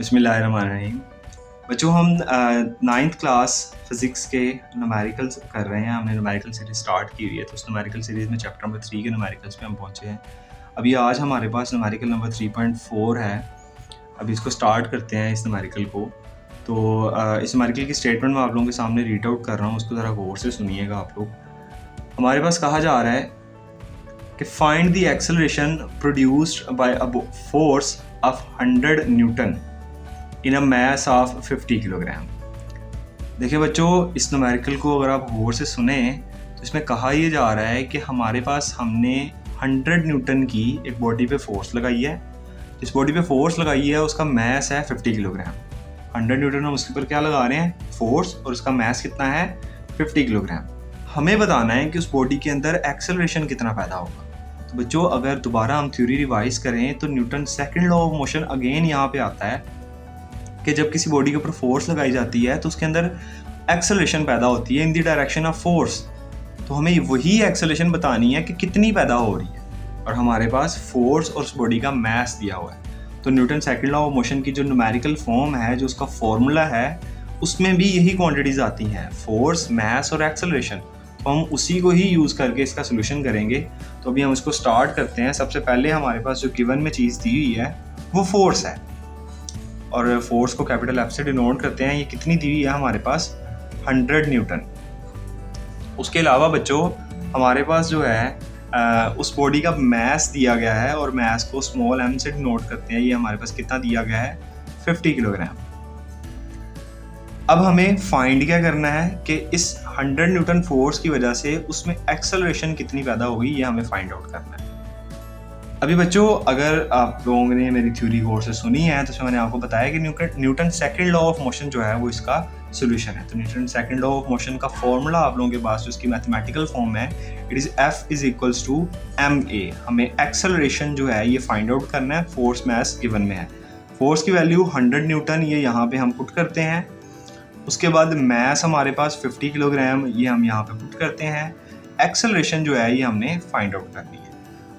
बिस्मिल्लाहिर्रहमानिर्रहीम। बच्चों, हम 9th क्लास फ़िज़िक्स के न्यूमेरिकल्स कर रहे हैं। हमने न्यूमेरिकल सीरीज़ स्टार्ट की हुई है, तो उस न्यूमेरिकल सीरीज़ में चैप्टर नंबर 3 के न्यूमेरिकल्स पे हम पहुँचे हैं। अभी आज हमारे पास न्यूमेरिकल नंबर 3.4 है। अभी इसको स्टार्ट करते हैं इस न्यूमेरिकल को। तो इस न्यूमेरिकल की स्टेटमेंट मैं आप लोगों के सामने रीड आउट कर रहा हूँ, उसको ज़रा गौर से सुनिएगा आप लोग। हमारे पास कहा जा रहा है कि find the acceleration produced by a force of 100 Newton in a mass of 50 kilogram. देखिए बच्चों, इस न्यूमेरिकल को अगर आप गौर से सुने तो इसमें कहा यह जा रहा है कि हमारे पास हमने 100 न्यूटन की एक बॉडी पे फोर्स लगाई है। जिस बॉडी पे फोर्स लगाई है उसका मैस है 50 किलोग्राम। 100 न्यूटन हम उसके ऊपर क्या लगा रहे हैं? फोर्स, और उसका मैस कितना है? 50 किलोग्राम। हमें बताना है कि उस बॉडी के अंदर एक्सेलरेशन कितना पैदा होगा। तो बच्चों, अगर दोबारा हम थ्योरी रिवाइज करें तो Newton second law of motion again यहाँ पे आता है कि जब किसी बॉडी के ऊपर फोर्स लगाई जाती है तो उसके अंदर एक्सेलरेशन पैदा होती है in the direction of force. तो हमें वही एक्सेलरेशन बतानी है कि कितनी पैदा हो रही है, और हमारे पास फोर्स और उस बॉडी का मैस दिया हुआ है। तो Newton second law of motion की जो न्यूमेरिकल फॉर्म है, जो उसका फॉर्मूला है, उसमें भी यही क्वांटिटीज आती हैं, फोर्स, मैस और एक्सेलरेशन। तो हम उसी को ही यूज़ करके इसका सोल्यूशन करेंगे। तो अभी हम इसको स्टार्ट करते हैं। सबसे पहले हमारे पास जो गिवन में चीज़ दी हुई है वो फोर्स है, और फोर्स को कैपिटल एफ से डिनोट करते हैं। ये कितनी दी हुई है हमारे पास? 100 न्यूटन। उसके अलावा बच्चों, हमारे पास जो है उस बॉडी का मैस दिया गया है, और मैस को स्मॉल एम से डिनोट करते हैं। ये हमारे पास कितना दिया गया है? 50 किलोग्राम। अब हमें फाइंड क्या करना है कि इस 100 न्यूटन फोर्स की वजह से उसमें एक्सेलरेशन कितनी पैदा होगी, ये हमें फाइंड आउट करना है। अभी बच्चों, अगर आप लोगों ने मेरी थ्योरी गौर से सुनी है तो मैंने आपको बताया कि Newton second law of motion जो है वो इसका सोल्यूशन है। तो Newton second law of motion का फॉर्मूला आप लोगों के पास जो इसकी मैथमेटिकल फॉर्म है, it is F is equals to ma। हमें एक्सेलरेशन जो है ये फाइंड आउट करना है। फोर्स मैस गिवन में है। फोर्स की वैल्यू 100 न्यूटन, ये यहाँ पे हम पुट करते हैं। उसके बाद मैस हमारे पास 50 किलोग्राम, ये हम यहाँ पे पुट करते हैं। एक्सेलरेशन जो है ये हमने फाइंड आउट करनी है।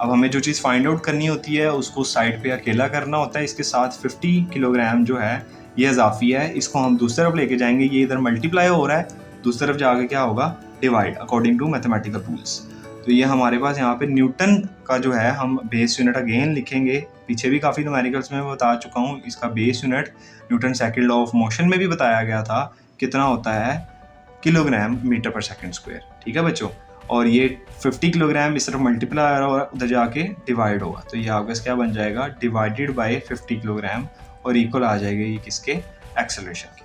अब हमें जो चीज़ फाइंड आउट करनी होती है उसको साइड पे अकेला करना होता है। इसके साथ 50 किलोग्राम जो है ये इजाफी है, इसको हम दूसरी तरफ लेके जाएंगे। ये इधर मल्टीप्लाई हो रहा है, दूसरी तरफ जाके क्या होगा? Divide, according to mathematical rules. तो ये हमारे पास यहाँ पे न्यूटन का जो है हम बेस यूनिट अगेन लिखेंगे। पीछे भी काफ़ी न्यूमेरिकल्स में बता चुका हूँ, इसका base unit Newton second law of motion में भी बताया गया था, कितना होता है? किलोग्राम मीटर पर सेकंड स्क्वायर। ठीक है बच्चों, और ये 50 किलोग्राम इस तरफ मल्टीप्लाई और उधर जाके डिवाइड होगा। तो ये आपका क्या बन जाएगा? डिवाइडेड बाय 50 किलोग्राम, और इक्वल आ जाएगा ये किसके? एक्सेलरेशन के।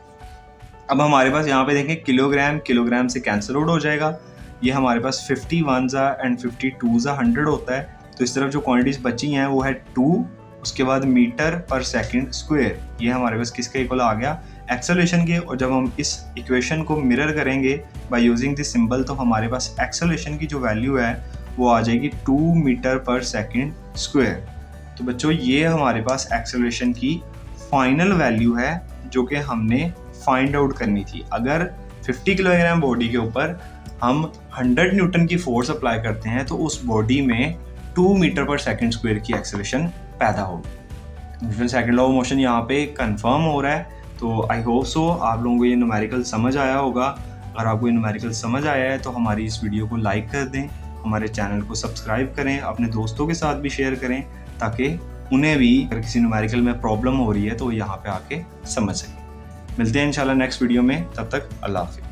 अब हमारे पास यहाँ पे देखें, किलोग्राम किलोग्राम से कैंसिल आउट हो जाएगा। ये हमारे पास 51 एंड 52 100 होता है। तो इस तरफ जो क्वांटिटीज बची हैं वो है 2, उसके बाद मीटर पर सेकंड स्क्वायर। ये हमारे पास किसके इक्वल आ गया? एक्सेलरेशन के। और जब हम इस इक्वेशन को मिरर करेंगे बाय यूजिंग दिस सिंबल, तो हमारे पास एक्सेलरेशन की जो वैल्यू है वो आ जाएगी 2 मीटर पर सेकंड स्क्वायर। तो बच्चों, ये हमारे पास एक्सेलरेशन की फाइनल वैल्यू है जो कि हमने फाइंड आउट करनी थी। अगर 50 किलोग्राम बॉडी के ऊपर हम 100 न्यूटन की फोर्स अप्लाई करते हैं तो उस बॉडी में 2 मीटर पर सेकंड स्क्वायर की एक्सेलरेशन पैदा होगी। Newton second law of motion यहाँ पे कंफर्म हो रहा है। तो आई होप सो आप लोगों को ये न्यूमेरिकल समझ आया होगा। अगर आपको ये न्यूमेरिकल समझ आया है तो हमारी इस वीडियो को लाइक कर दें, हमारे चैनल को सब्सक्राइब करें, अपने दोस्तों के साथ भी शेयर करें, ताकि उन्हें भी अगर किसी न्यूमेरिकल में प्रॉब्लम हो रही है तो यहाँ पे आके समझ सकें। मिलते हैं इंशाल्लाह नेक्स्ट वीडियो में। तब तक अल्लाह हाफिज़।